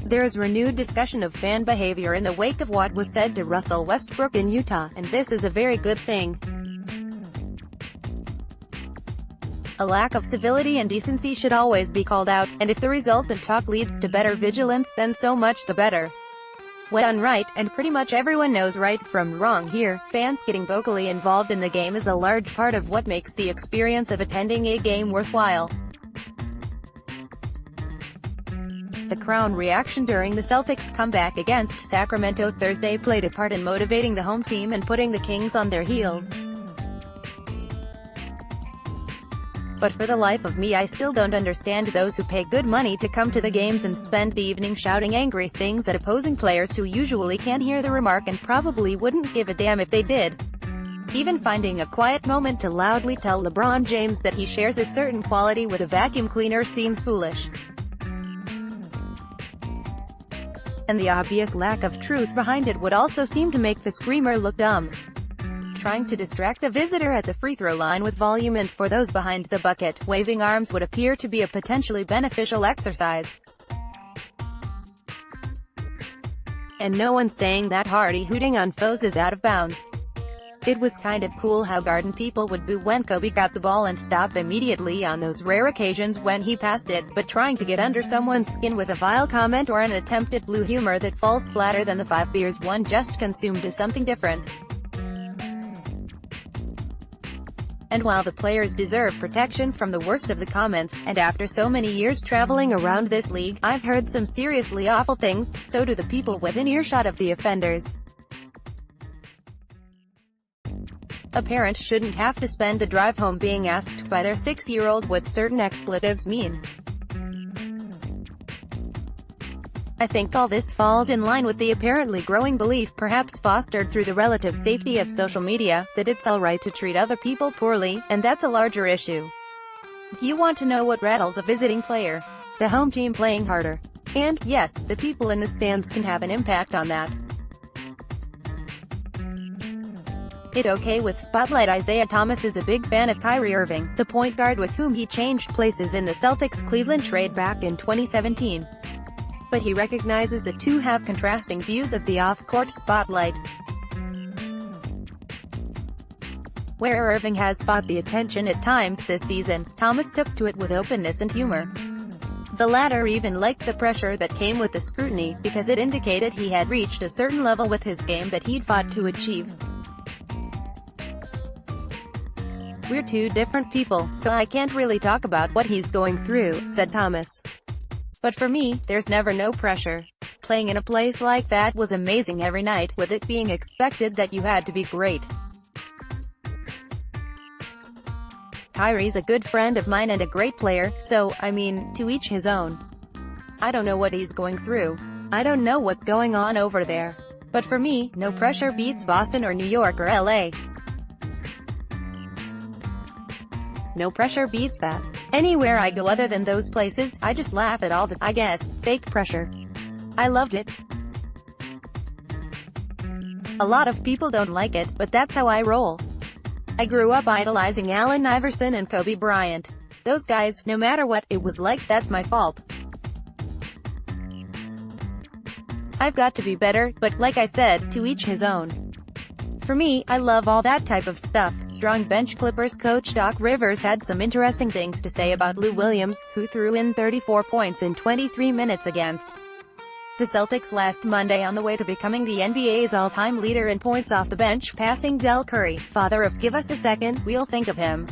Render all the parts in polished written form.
There is renewed discussion of fan behavior in the wake of what was said to Russell Westbrook in Utah, and this is a very good thing. A lack of civility and decency should always be called out, and if the resultant talk leads to better vigilance, then so much the better. When done right, and pretty much everyone knows right from wrong here, fans getting vocally involved in the game is a large part of what makes the experience of attending a game worthwhile. The crowd reaction during the Celtics' comeback against Sacramento Thursday played a part in motivating the home team and putting the Kings on their heels. But for the life of me, I still don't understand those who pay good money to come to the games and spend the evening shouting angry things at opposing players who usually can't hear the remark and probably wouldn't give a damn if they did. Even finding a quiet moment to loudly tell LeBron James that he shares a certain quality with a vacuum cleaner seems foolish. And the obvious lack of truth behind it would also seem to make the screamer look dumb. Trying to distract the visitor at the free throw line with volume and, for those behind the bucket, waving arms would appear to be a potentially beneficial exercise. And no one's saying that hearty hooting on foes is out of bounds. It was kind of cool how Garden people would boo when Kobe got the ball and stop immediately on those rare occasions when he passed it, but trying to get under someone's skin with a vile comment or an attempt at blue humor that falls flatter than the 5 beers one just consumed is something different. And while the players deserve protection from the worst of the comments, and after so many years traveling around this league, I've heard some seriously awful things, so do the people within earshot of the offenders. A parent shouldn't have to spend the drive home being asked by their 6-year-old what certain expletives mean. I think all this falls in line with the apparently growing belief, perhaps fostered through the relative safety of social media, that it's alright to treat other people poorly, and that's a larger issue. Do you want to know what rattles a visiting player? The home team playing harder. And, yes, the people in the stands can have an impact on that. It okay with Spotlight. Isaiah Thomas is a big fan of Kyrie Irving, the point guard with whom he changed places in the Celtics' Cleveland trade back in 2017. But he recognizes the two have contrasting views of the off-court spotlight. Where Irving has fought the attention at times this season, Thomas took to it with openness and humor. The latter even liked the pressure that came with the scrutiny, because it indicated he had reached a certain level with his game that he'd fought to achieve. "We're two different people, so I can't really talk about what he's going through," said Thomas. "But for me, there's never no pressure. Playing in a place like that was amazing every night, with it being expected that you had to be great. Kyrie's a good friend of mine and a great player, so, I mean, to each his own. I don't know what he's going through. I don't know what's going on over there. But for me, no pressure beats Boston or New York or LA. No pressure beats that. Anywhere I go other than those places, I just laugh at all the, I guess, fake pressure. I loved it. A lot of people don't like it, but that's how I roll. I grew up idolizing Allen Iverson and Kobe Bryant. Those guys, no matter what it was like, that's my fault. I've got to be better, but, like I said, to each his own. For me, I love all that type of stuff." Strong bench Clippers coach Doc Rivers had some interesting things to say about Lou Williams, who threw in 34 points in 23 minutes against the Celtics last Monday on the way to becoming the NBA's all-time leader in points off the bench, passing Del Curry, father of "Give us a second, we'll think of him."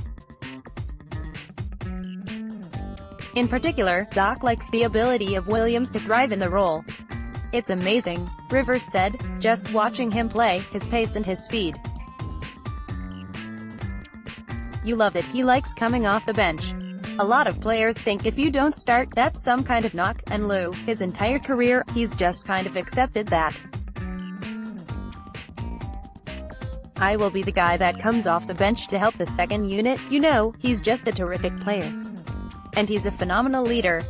In particular, Doc likes the ability of Williams to thrive in the role. "It's amazing," Rivers said, "just watching him play, his pace and his speed. You love that he likes coming off the bench. A lot of players think if you don't start, that's some kind of knock, and Lou, his entire career, he's just kind of accepted that. I will be the guy that comes off the bench to help the second unit, you know, he's just a terrific player. And he's a phenomenal leader.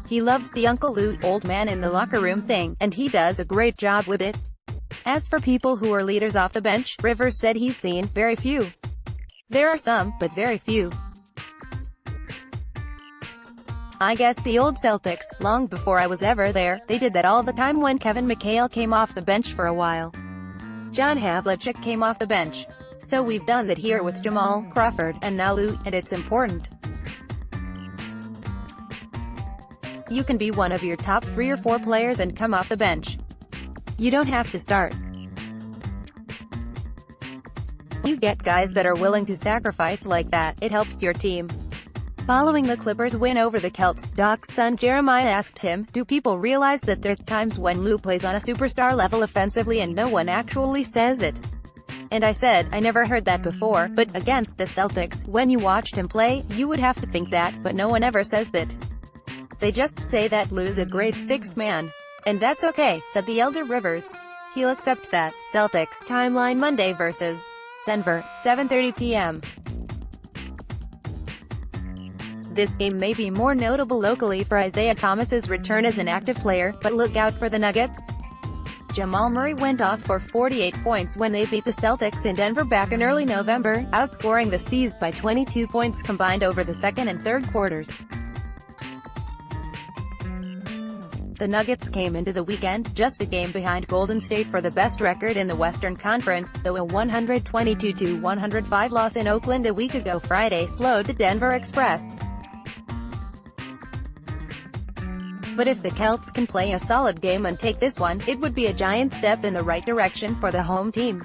He loves the Uncle Lou, old man in the locker room thing, and he does a great job with it." As for people who are leaders off the bench, Rivers said he's seen very few. There are some, but very few. I guess the old Celtics, long before I was ever there, they did that all the time when Kevin McHale came off the bench for a while. John Havlicek came off the bench. So we've done that here with Jamal Crawford, and now Lou, and it's important. You can be one of your top 3 or 4 players and come off the bench. You don't have to start. You get guys that are willing to sacrifice like that, it helps your team. Following the Clippers' win over the Celts, Doc's son Jeremiah asked him, "Do people realize that there's times when Lou plays on a superstar level offensively and no one actually says it?" And I said, "I never heard that before, but against the Celtics, when you watched him play, you would have to think that, but no one ever says that. They just say that Lou's a great sixth man. And that's okay," said the elder Rivers. He'll accept that. Celtics timeline Monday vs. Denver, 7:30 p.m. This game may be more notable locally for Isaiah Thomas's return as an active player, but look out for the Nuggets. Jamal Murray went off for 48 points when they beat the Celtics in Denver back in early November, outscoring the C's by 22 points combined over the second and third quarters. The Nuggets came into the weekend just a game behind Golden State for the best record in the Western Conference, though a 122-105 loss in Oakland a week ago Friday slowed the Denver Express. But if the Celts can play a solid game and take this one, it would be a giant step in the right direction for the home team.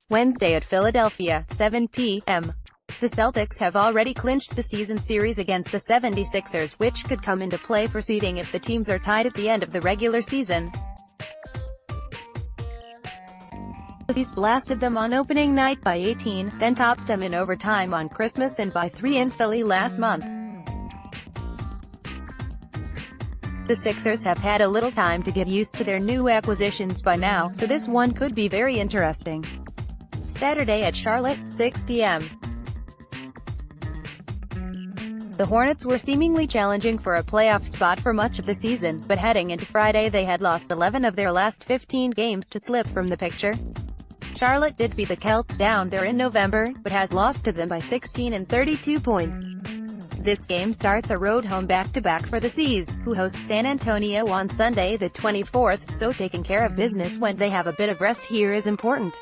Wednesday at Philadelphia, 7 p.m. The Celtics have already clinched the season series against the 76ers, which could come into play for seeding if the teams are tied at the end of the regular season. The C's blasted them on opening night by 18, then topped them in overtime on Christmas and by 3 in Philly last month. The Sixers have had a little time to get used to their new acquisitions by now, so this one could be very interesting. Saturday at Charlotte, 6 p.m. The Hornets were seemingly challenging for a playoff spot for much of the season, but heading into Friday they had lost 11 of their last 15 games to slip from the picture. Charlotte did beat the Celts down there in November, but has lost to them by 16 and 32 points. This game starts a road home back-to-back for the C's, who host San Antonio on Sunday the 24th, so taking care of business when they have a bit of rest here is important.